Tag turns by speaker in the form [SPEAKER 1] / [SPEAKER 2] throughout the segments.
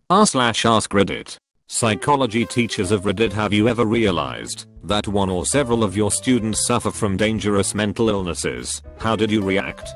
[SPEAKER 1] r/AskReddit. Psychology teachers of Reddit, have you ever realized that one or several of your students suffer from dangerous mental illnesses? How did you react?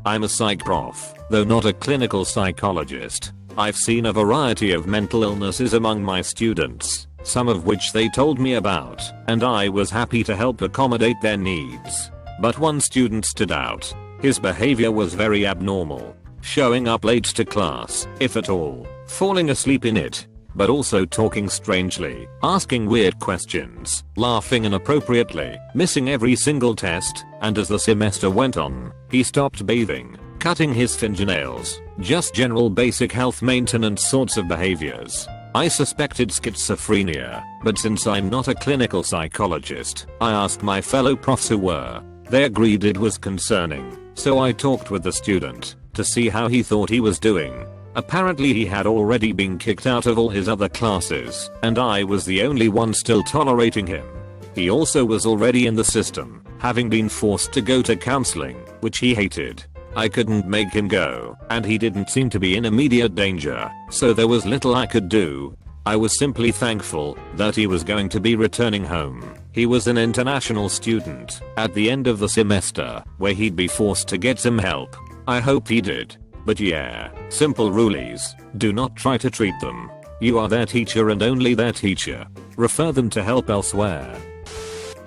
[SPEAKER 1] I'm a psych prof, though not a clinical psychologist. I've seen a variety of mental illnesses among my students, some of which they told me about, and I was happy to help accommodate their needs. But one student stood out. His behavior was very abnormal, showing up late to class, if at all, falling asleep in it, but also talking strangely, asking weird questions, laughing inappropriately, missing every single test, and as the semester went on, he stopped bathing, cutting his fingernails, just general basic health maintenance sorts of behaviors. I suspected schizophrenia, but since I'm not a clinical psychologist, I asked my fellow profs who were. They agreed it was concerning, so I talked with the student to see how he thought he was doing. Apparently he had already been kicked out of all his other classes, and I was the only one still tolerating him. He also was already in the system, having been forced to go to counseling, which he hated. I couldn't make him go, and he didn't seem to be in immediate danger, so there was little I could do. I was simply thankful that he was going to be returning home. He was an international student at the end of the semester, where he'd be forced to get some help. I hope he did. But yeah, simple rulies. Do not try to treat them. You are their teacher and only their teacher. Refer them to help elsewhere.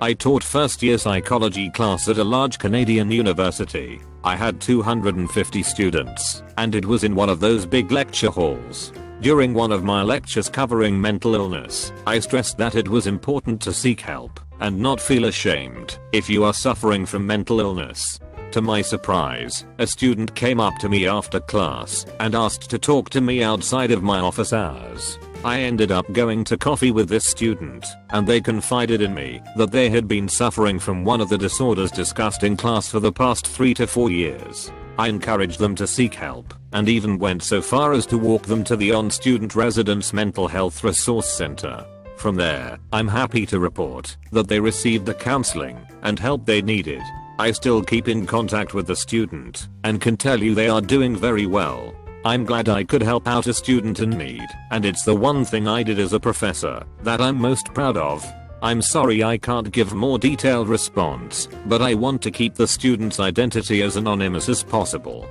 [SPEAKER 1] I taught first year psychology class at a large Canadian university. I had 250 students, and it was in one of those big lecture halls. During one of my lectures covering mental illness, I stressed that it was important to seek help and not feel ashamed if you are suffering from mental illness. To my surprise, a student came up to me after class and asked to talk to me outside of my office hours. I ended up going to coffee with this student, and they confided in me that they had been suffering from one of the disorders discussed in class for the past 3 to 4 years. I encouraged them to seek help, and even went so far as to walk them to the on-student residence mental health resource center. From there, I'm happy to report that they received the counseling and help they needed. I still keep in contact with the student, and can tell you they are doing very well. I'm glad I could help out a student in need, and it's the one thing I did as a professor that I'm most proud of. I'm sorry I can't give more detailed response, but I want to keep the student's identity as anonymous as possible.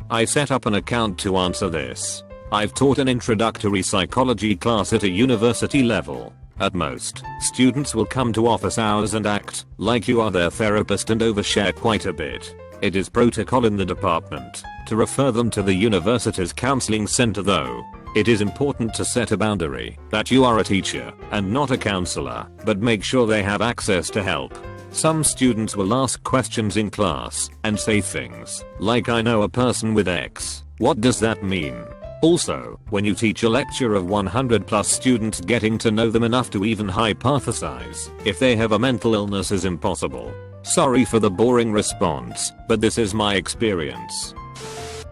[SPEAKER 1] I set up an account to answer this. I've taught an introductory psychology class at a university level. At most, students will come to office hours and act like you are their therapist and overshare quite a bit. It is protocol in the department to refer them to the university's counseling center, though. It is important to set a boundary that you are a teacher and not a counselor, but make sure they have access to help. Some students will ask questions in class and say things like, "I know a person with X. What does that mean?" Also, when you teach a lecture of 100 plus students, getting to know them enough to even hypothesize if they have a mental illness is impossible. Sorry for the boring response, but this is my experience.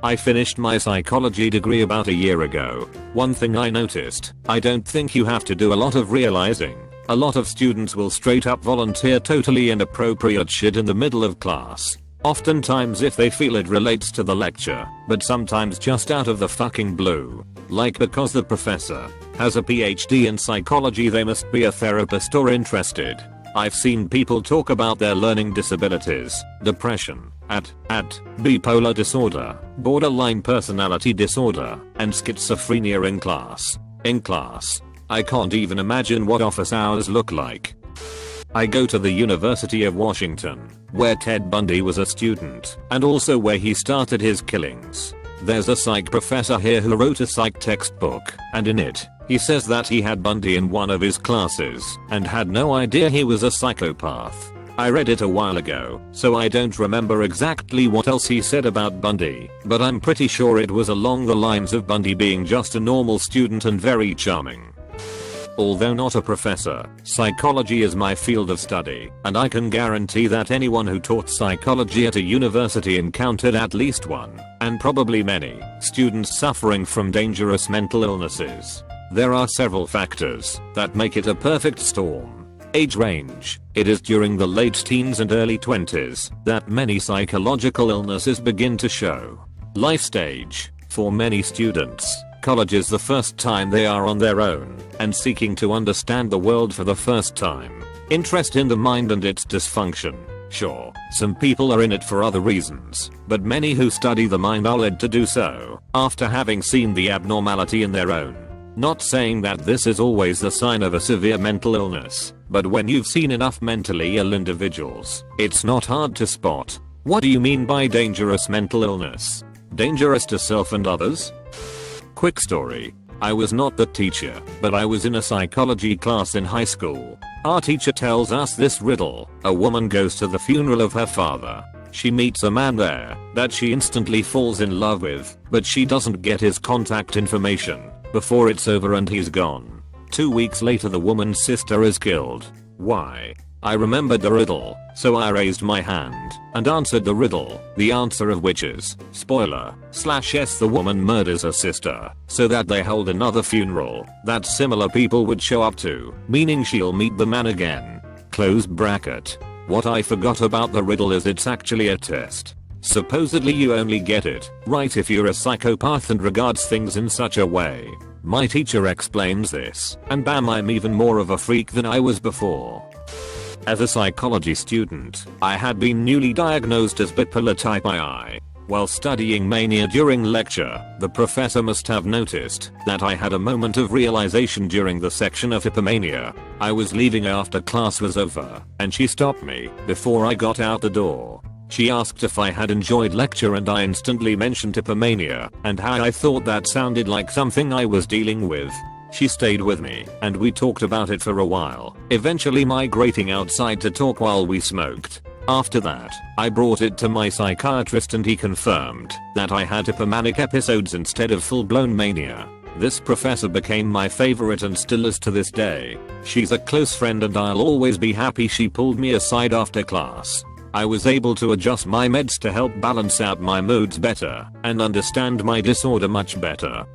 [SPEAKER 1] I finished my psychology degree about a year ago. One thing I noticed, I don't think you have to do a lot of realizing. A lot of students will straight up volunteer totally inappropriate shit in the middle of class. Oftentimes if they feel it relates to the lecture, but sometimes just out of the fucking blue. Like because the professor has a PhD in psychology they must be a therapist or interested. I've seen people talk about their learning disabilities, depression, bipolar disorder, borderline personality disorder, and schizophrenia in class. I can't even imagine what office hours look like. I go to the University of Washington, where Ted Bundy was a student, and also where he started his killings. There's a psych professor here who wrote a psych textbook, and in it, he says that he had Bundy in one of his classes, and had no idea he was a psychopath. I read it a while ago, so I don't remember exactly what else he said about Bundy, but I'm pretty sure it was along the lines of Bundy being just a normal student and very charming. Although not a professor, psychology is my field of study, and I can guarantee that anyone who taught psychology at a university encountered at least one, and probably many, students suffering from dangerous mental illnesses. There are several factors that make it a perfect storm. Age range. It is during the late teens and early 20s that many psychological illnesses begin to show. Life stage. For many students, psychologists the first time they are on their own and seeking to understand the world for the first time. Interest in the mind and its dysfunction. Sure, some people are in it for other reasons, but many who study the mind are led to do so after having seen the abnormality in their own. Not saying that this is always the sign of a severe mental illness, but when you've seen enough mentally ill individuals, it's not hard to spot. What do you mean by dangerous mental illness? Dangerous to self and others? Quick story. I was not the teacher, but I was in a psychology class in high school. Our teacher tells us this riddle. A woman goes to the funeral of her father. She meets a man there that she instantly falls in love with, but she doesn't get his contact information before it's over and he's gone. 2 weeks later the woman's sister is killed. Why? I remembered the riddle, so I raised my hand and answered the riddle, the answer of which is, spoiler/yes, the woman murders her sister so that they hold another funeral that similar people would show up to, meaning she'll meet the man again. Close bracket. What I forgot about the riddle is it's actually a test. Supposedly you only get it right if you're a psychopath and regards things in such a way. My teacher explains this, and bam, I'm even more of a freak than I was before. As a psychology student, I had been newly diagnosed as bipolar type II. While studying mania during lecture, the professor must have noticed that I had a moment of realization during the section of hypomania. I was leaving after class was over, and she stopped me before I got out the door. She asked if I had enjoyed lecture and I instantly mentioned hypomania and how I thought that sounded like something I was dealing with. She stayed with me and we talked about it for a while, eventually migrating outside to talk while we smoked. After that, I brought it to my psychiatrist and he confirmed that I had hypomanic episodes instead of full-blown mania. This professor became my favorite and still is to this day. She's a close friend and I'll always be happy she pulled me aside after class. I was able to adjust my meds to help balance out my moods better and understand my disorder much better.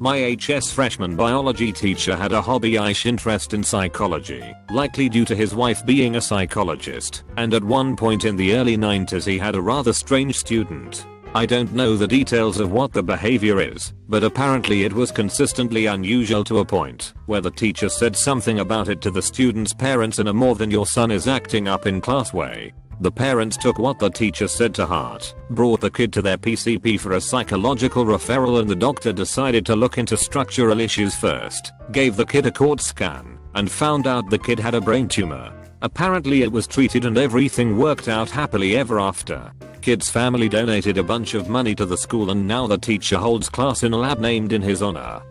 [SPEAKER 1] My HS freshman biology teacher had a hobby-ish interest in psychology, likely due to his wife being a psychologist, and at one point in the early 90s he had a rather strange student. I don't know the details of what the behavior is, but apparently it was consistently unusual to a point where the teacher said something about it to the student's parents in a more than your son is acting up in class way. The parents took what the teacher said to heart, brought the kid to their PCP for a psychological referral, and the doctor decided to look into structural issues first, gave the kid a cord scan, and found out the kid had a brain tumor. Apparently it was treated and everything worked out happily ever after. Kid's family donated a bunch of money to the school and now the teacher holds class in a lab named in his honor.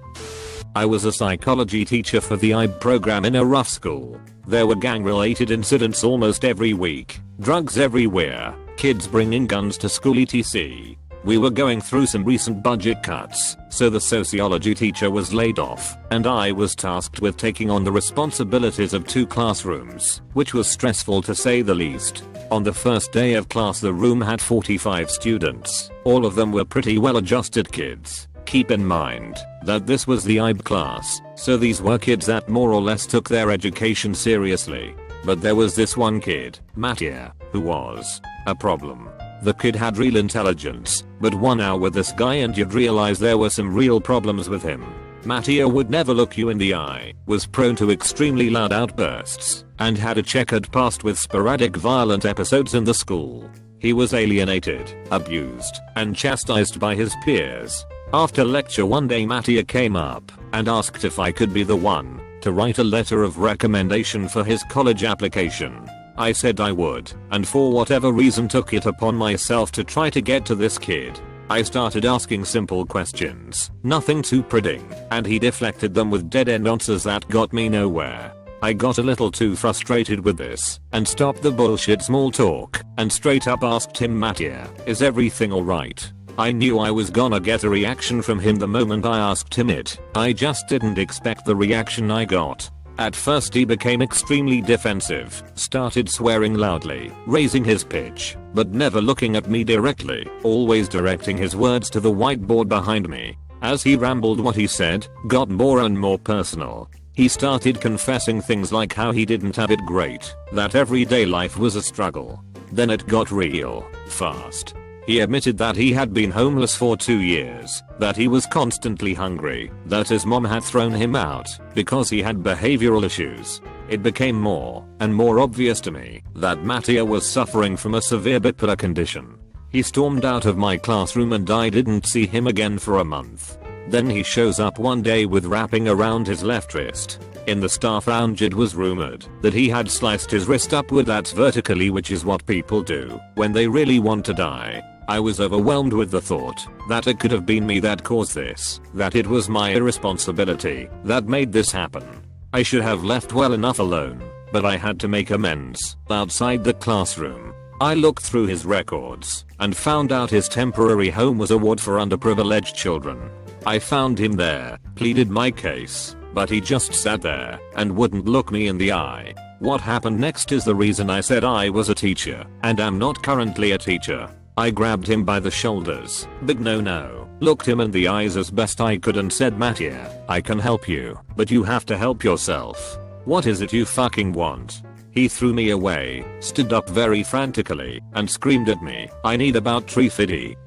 [SPEAKER 1] I was a psychology teacher for the IB program in a rough school. There were gang-related incidents almost every week, drugs everywhere, kids bringing guns to school etc. We were going through some recent budget cuts, so the sociology teacher was laid off, and I was tasked with taking on the responsibilities of 2 classrooms, which was stressful to say the least. On the first day of class the room had 45 students, all of them were pretty well-adjusted kids. Keep in mind that this was the IB class, so these were kids that more or less took their education seriously. But there was this one kid, Mattia, who was a problem. The kid had real intelligence, but 1 hour with this guy and you'd realize there were some real problems with him. Mattia would never look you in the eye, was prone to extremely loud outbursts, and had a checkered past with sporadic violent episodes in the school. He was alienated, abused, and chastised by his peers. After lecture one day Mattia came up and asked if I could be the one to write a letter of recommendation for his college application. I said I would, and for whatever reason took it upon myself to try to get to this kid. I started asking simple questions, nothing too prodding, and he deflected them with dead-end answers that got me nowhere. I got a little too frustrated with this, and stopped the bullshit small talk, and straight up asked him, Mattia, is everything alright? I knew I was gonna get a reaction from him the moment I asked him it. I just didn't expect the reaction I got. At first he became extremely defensive, started swearing loudly, raising his pitch, but never looking at me directly, always directing his words to the whiteboard behind me. As he rambled, what he said got more and more personal. He started confessing things like how he didn't have it great, that everyday life was a struggle. Then it got real fast. He admitted that he had been homeless for 2 years, that he was constantly hungry, that his mom had thrown him out because he had behavioral issues. It became more and more obvious to me that Mattia was suffering from a severe bipolar condition. He stormed out of my classroom and I didn't see him again for a month. Then he shows up one day with wrapping around his left wrist. In the staff lounge it was rumored that he had sliced his wrist upwards vertically, which is what people do when they really want to die. I was overwhelmed with the thought that it could have been me that caused this, that it was my irresponsibility that made this happen. I should have left well enough alone, but I had to make amends outside the classroom. I looked through his records and found out his temporary home was a ward for underprivileged children. I found him there, pleaded my case, but he just sat there and wouldn't look me in the eye. What happened next is the reason I said I was a teacher and am not currently a teacher. I grabbed him by the shoulders, big no, looked him in the eyes as best I could and said, Mattia, I can help you, but you have to help yourself. What is it you fucking want? He threw me away, stood up very frantically, and screamed at me, I need about 350.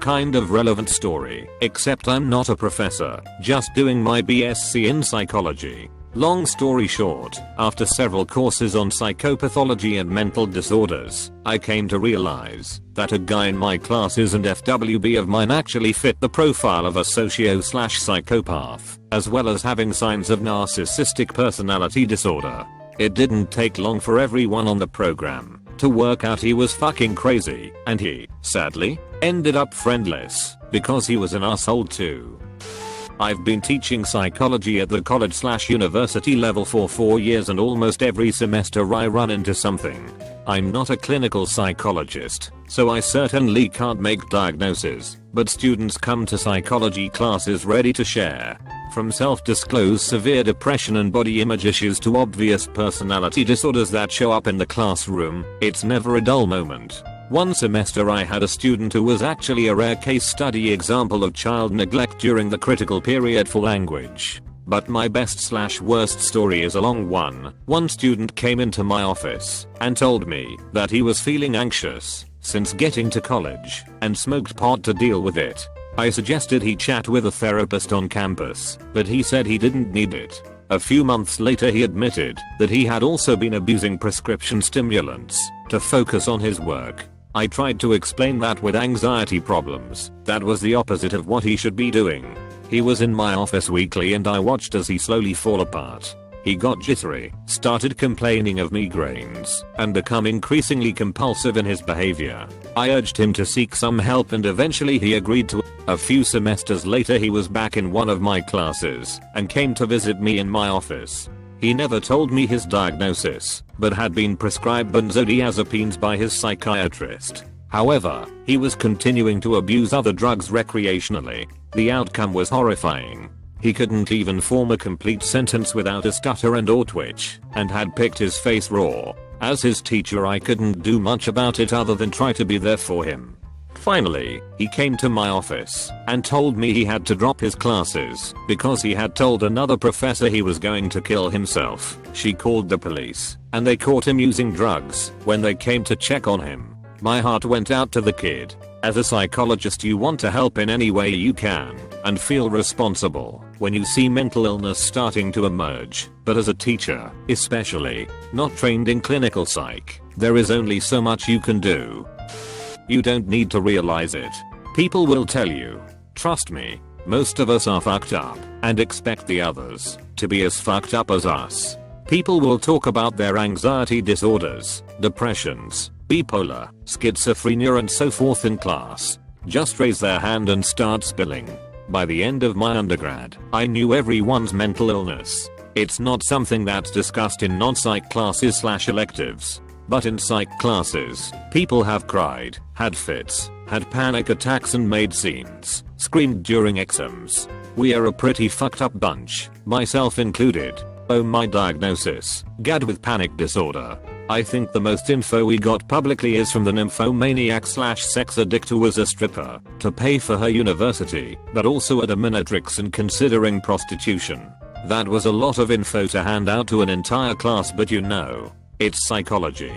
[SPEAKER 1] Kind of relevant story, except I'm not a professor, just doing my BSc in psychology. Long story short, after several courses on psychopathology and mental disorders, I came to realize that a guy in my classes and FWB of mine actually fit the profile of a socio/psychopath, as well as having signs of narcissistic personality disorder. It didn't take long for everyone on the program to work out he was fucking crazy, and he, sadly, ended up friendless because he was an asshole too. I've been teaching psychology at the college/university level for 4 years, and almost every semester I run into something. I'm not a clinical psychologist, so I certainly can't make diagnoses, but students come to psychology classes ready to share. From self-disclosed severe depression and body image issues to obvious personality disorders that show up in the classroom, it's never a dull moment. One semester I had a student who was actually a rare case study example of child neglect during the critical period for language. But my best/worst story is a long one. One student came into my office and told me that he was feeling anxious since getting to college and smoked pot to deal with it. I suggested he chat with a therapist on campus, but he said he didn't need it. A few months later he admitted that he had also been abusing prescription stimulants to focus on his work. I tried to explain that with anxiety problems, that was the opposite of what he should be doing. He was in my office weekly and I watched as he slowly fall apart. He got jittery, started complaining of migraines, and become increasingly compulsive in his behavior. I urged him to seek some help and eventually he agreed to. A few semesters later he was back in one of my classes and came to visit me in my office. He never told me his diagnosis, but had been prescribed benzodiazepines by his psychiatrist. However, he was continuing to abuse other drugs recreationally. The outcome was horrifying. He couldn't even form a complete sentence without a stutter and or twitch, and had picked his face raw. As his teacher I couldn't do much about it other than try to be there for him. Finally, he came to my office and told me he had to drop his classes because he had told another professor he was going to kill himself. She called the police and they caught him using drugs when they came to check on him. My heart went out to the kid. As a psychologist you want to help in any way you can and feel responsible when you see mental illness starting to emerge, but as a teacher, especially, not trained in clinical psych, there is only so much you can do. You don't need to realize it. People will tell you. Trust me, most of us are fucked up and expect the others to be as fucked up as us. People will talk about their anxiety disorders, depressions, bipolar, schizophrenia and so forth in class. Just raise their hand and start spilling. By the end of my undergrad, I knew everyone's mental illness. It's not something that's discussed in non-psych classes/electives. But in psych classes, people have cried, had fits, had panic attacks and made scenes, screamed during exams. We are a pretty fucked up bunch, myself included. Oh, my diagnosis, GAD with panic disorder. I think the most info we got publicly is from the nymphomaniac/sex addict who was a stripper to pay for her university, but also a dominatrix and considering prostitution. That was a lot of info to hand out to an entire class, but you know, it's psychology.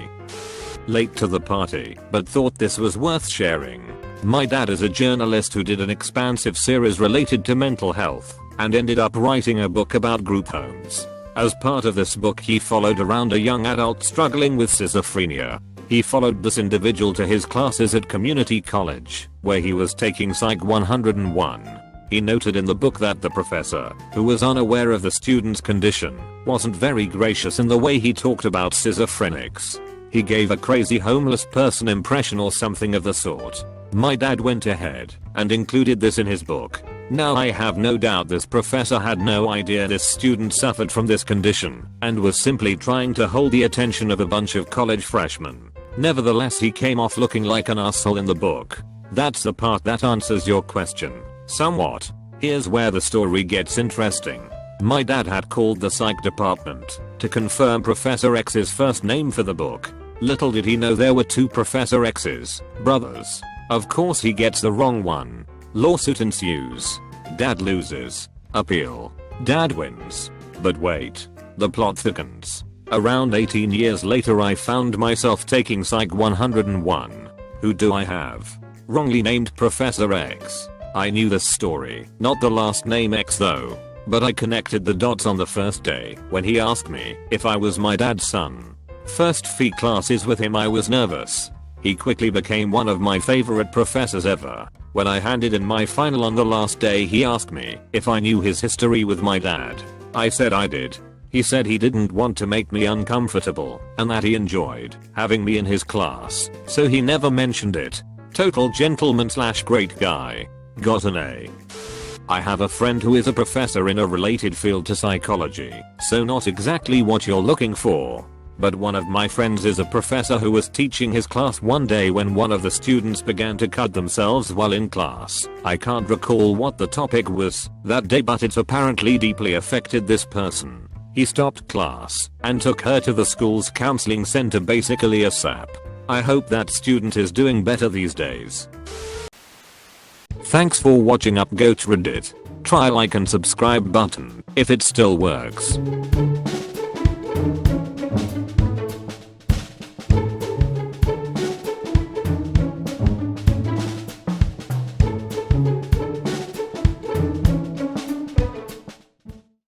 [SPEAKER 1] Late to the party, but thought this was worth sharing. My dad is a journalist who did an expansive series related to mental health and ended up writing a book about group homes. As part of this book, he followed around a young adult struggling with schizophrenia. He followed this individual to his classes at community college, where he was taking Psych 101. He noted in the book that the professor, who was unaware of the student's condition, wasn't very gracious in the way he talked about schizophrenics. He gave a crazy homeless person impression or something of the sort. My dad went ahead and included this in his book. Now I have no doubt this professor had no idea this student suffered from this condition and was simply trying to hold the attention of a bunch of college freshmen. Nevertheless, he came off looking like an asshole in the book. That's the part that answers your question. Somewhat. Here's where the story gets interesting. My dad had called the psych department to confirm Professor X's first name for the book. Little did he know there were two Professor X's, brothers. Of course he gets the wrong one. Lawsuit ensues. Dad loses. Appeal. Dad wins. But wait. The plot thickens. Around 18 years later I found myself taking Psych 101. Who do I have? Wrongly named Professor X. I knew this story, not the last name X though. But I connected the dots on the first day when he asked me if I was my dad's son. First few classes with him I was nervous. He quickly became one of my favorite professors ever. When I handed in my final on the last day, he asked me if I knew his history with my dad. I said I did. He said he didn't want to make me uncomfortable and that he enjoyed having me in his class, so he never mentioned it. Total gentleman / great guy. Got an A. I have a friend who is a professor in a related field to psychology, so not exactly what you're looking for. But one of my friends is a professor who was teaching his class one day when one of the students began to cut themselves while in class. I can't recall what the topic was that day, but it apparently deeply affected this person. He stopped class and took her to the school's counseling center, basically ASAP. I hope that student is doing better these days. Thanks for watching UpGoat Reddit. Try like and subscribe button if it still works.